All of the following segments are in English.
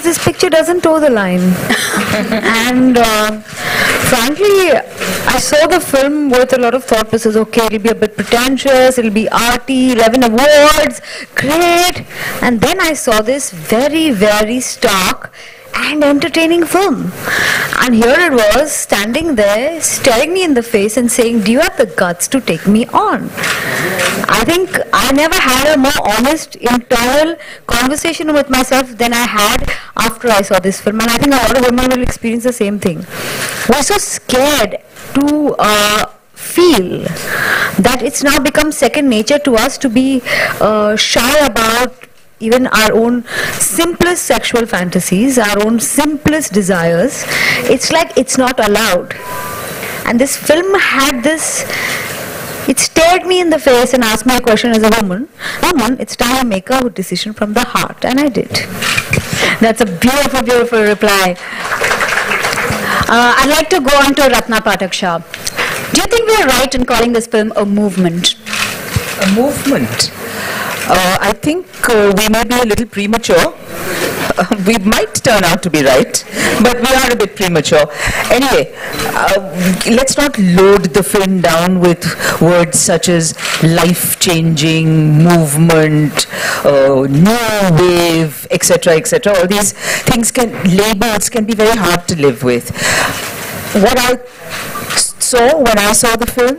because this picture doesn't toe the line. And frankly, I saw the film with a lot of thought process. Okay, it'll be a bit pretentious, it'll be arty, 11 awards, great. And then I saw this very, very stark and entertaining film. And here it was, standing there, staring me in the face and saying, do you have the guts to take me on? I think I never had a more honest internal conversation with myself than I had after I saw this film. And I think a lot of women will experience the same thing. We're so scared to feel that it's now become second nature to us to be shy about even our own simplest sexual fantasies, our own simplest desires. It's like it's not allowed. And this film had this, it stared me in the face and asked me a question as a woman. Woman, it's time I make a decision from the heart. And I did. That's a beautiful, beautiful reply. I'd like to go on to Ratna Pathak Shah. Do you think we're right in calling this film a movement? A movement? I think we may be a little premature. We might turn out to be right, but we are a bit premature. Anyway, let's not load the film down with words such as life-changing, movement, new wave, etc., etc. All these things labels can be very hard to live with. What I saw when I saw the film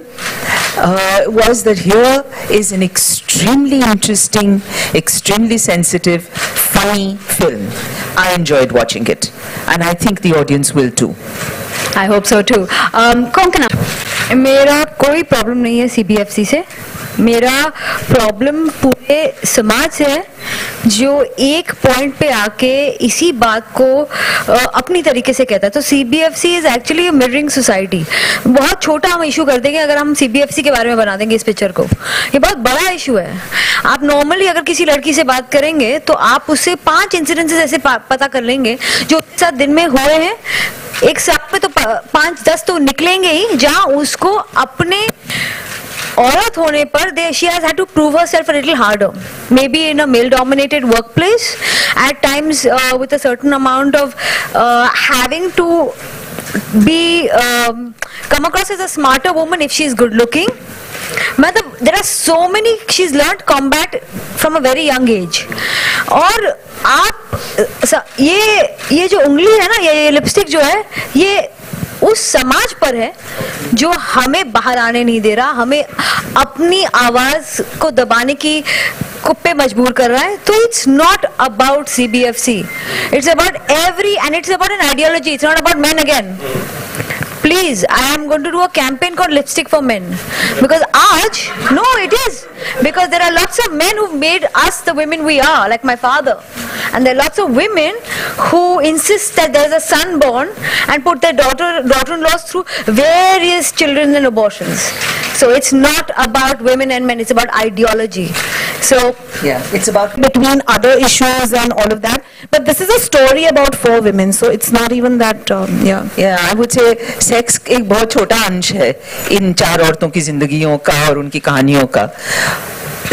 was that here is an extremely interesting, extremely sensitive, funny film. I enjoyed watching it, and I think the audience will too. I hope so too. Konkana, मेरा कोई problem नहीं है CBFC से. मेरा problem पूरे समाज से है जो एक पॉइंट पे आके इसी बात को अपनी तरीके से कहता है. तो CBFC is actually mirroring society. बहुत छोटा हम इशू कर देंगे अगर हम CBFC के बारे में बना देंगे इस पिक्चर को. ये बहुत बड़ा इशू है. आप नॉर्मली अगर किसी लड़की से बात करेंगे तो आप उससे 5 इंसिडेंसेस ऐसे पता कर लेंगे जो उसके साथ दिन में हुए हैं. एक साथ में तो 5-10 तो निकलेंगे ही जहां उसको अपने औरत होने पर she has had to prove herself a little harder, maybe in a male dominated workplace, at times with a certain amount of having to be come across as a smarter woman if she is good looking. There are so many, she's learned combat from a very young age. और आप ये जो उंगली है ना, ये lipstick जो है, ये उस समाज पर है जो हमें बाहर आने नहीं दे रहा, हमें अपनी आवाज को दबाने की पे मजबूर कर रहा है. तो it's not about CBFC, it's about every, and it's about an ideology. It's not about main again. Please, I am going to do a campaign called Lipstick for Men. Because no, it is. Because there are lots of men who've made us the women we are, like my father. And there are lots of women who insist that there's a son born and put their daughter-in-laws through various children and abortions. So it's not about women and men, it's about ideology. So yeah, it's about between other issues and all of that. But this is a story about 4 women, so it's not even that. Yeah, I would say sex एक बहुत छोटा अंश है इन 4 औरतों की जिंदगियों का और उनकी कहानियों का.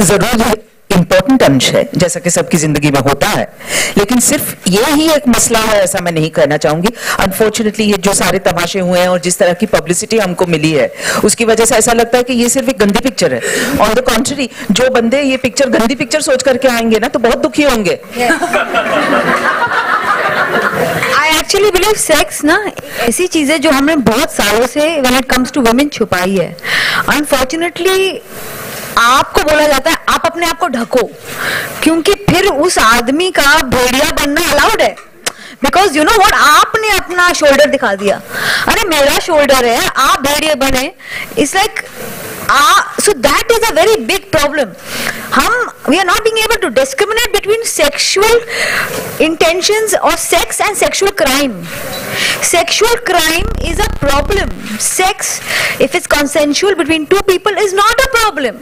जरूर इम्पोर्टेंट अंश है जैसा कि सबकी जिंदगी में होता है, लेकिन सिर्फ ये ही एक मसला है ऐसा मैं नहीं कहना चाहूंगी. अनफॉर्चुनेटली ये जो सारे तमाशे हुए हैं और जिस तरह की पब्लिसिटी हमको मिली है उसकी वजह से ऐसा लगता है कि ये सिर्फ एक गंदी पिक्चर है. ऑन द कॉन्ट्री, जो बंदे ये पिक्चर गंदी पिक्चर सोच करके आएंगे ना तो बहुत दुखी होंगे. I actually believe sex ना ऐसी चीज है जो हमने बहुत सालों से when it comes to women छुपाई है. Unfortunately आपको बोला जाता है आप अपने आप को ढको, क्योंकि फिर उस आदमी का भेड़िया बनना अलाउड है. बिकॉज यू नो व्हाट, आपने अपना शोल्डर दिखा दिया. अरे मेरा शोल्डर है, आप भेड़िया बने. It's like so that is a very big problem. We are not being able to discriminate between sexual intentions or sex and sexual crime. Sexual crime is a problem. Sex, if it's consensual between 2 people, is not a problem.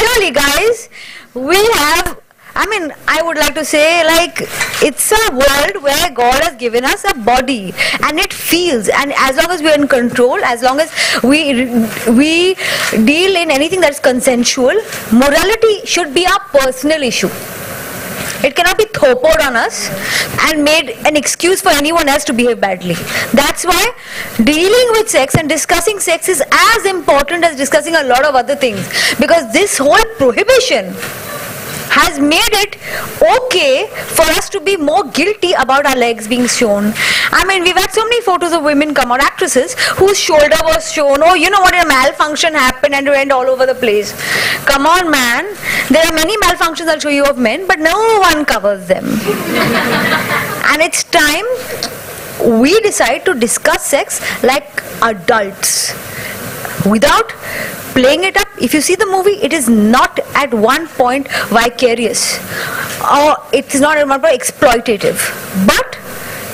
Really guys, we have, I would like to say, like, it's a world where God has given us a body and it feels, and as long as we are in control, as long as we deal in anything that is consensual, morality should be a personal issue. It cannot be thopoed on us and made an excuse for anyone else to behave badly. That's why dealing with sex and discussing sex is as important as discussing a lot of other things, because this whole prohibition has made it okay for us to be more guilty about our legs being shown. I mean, we've had so many photos of women come out, actresses whose shoulder was shown. Oh, you know what, a malfunction happened and it went all over the place. Come on, man. There are many malfunctions I'll show you of men, but no one covers them. And it's time we decide to discuss sex like adults, without playing it up. If you see the movie, it is not at one point vicarious, or it is not at one point exploitative, but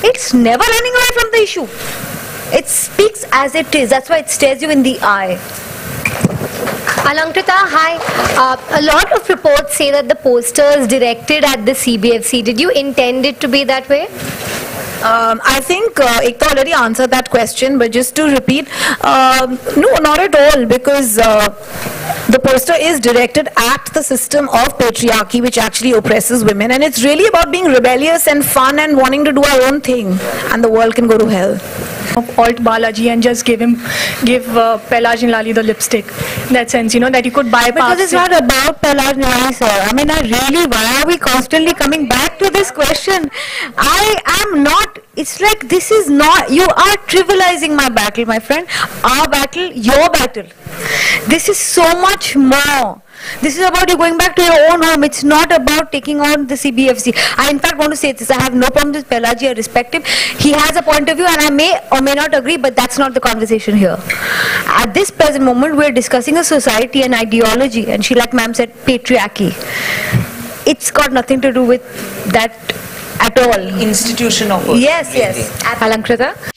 it's never running away from the issue. It speaks as it is. That's why it stares you in the eye. Alankrita, hi. A lot of reports say that the poster is directed at the CBFC. Did you intend it to be that way? I think Ekta already answered that question, but just to repeat, no, not at all, because the poster is directed at the system of patriarchy, which actually oppresses women, and it's really about being rebellious and fun and wanting to do our own thing, and the world can go to hell. Alt Balaji and just give Pelaj Nilali the lipstick. In that sense, you know, that you could bypass. Because it's not about Pelaj Nilali, sir. I mean, why are we constantly coming back to this question? I am not, it's like this is not, you are trivializing my battle, my friend. Our battle, your battle. This is so much more. This is about you going back to your own home. It's not about taking on the CBFC. I in fact want to say this. I have no problem with Pelaji. I respect him. He has a point of view and I may or may not agree, but that's not the conversation here. At this present moment, we're discussing a society and ideology, and she, like ma'am said, patriarchy. It's got nothing to do with that at all. Institution of Yes, yes. Alankrita,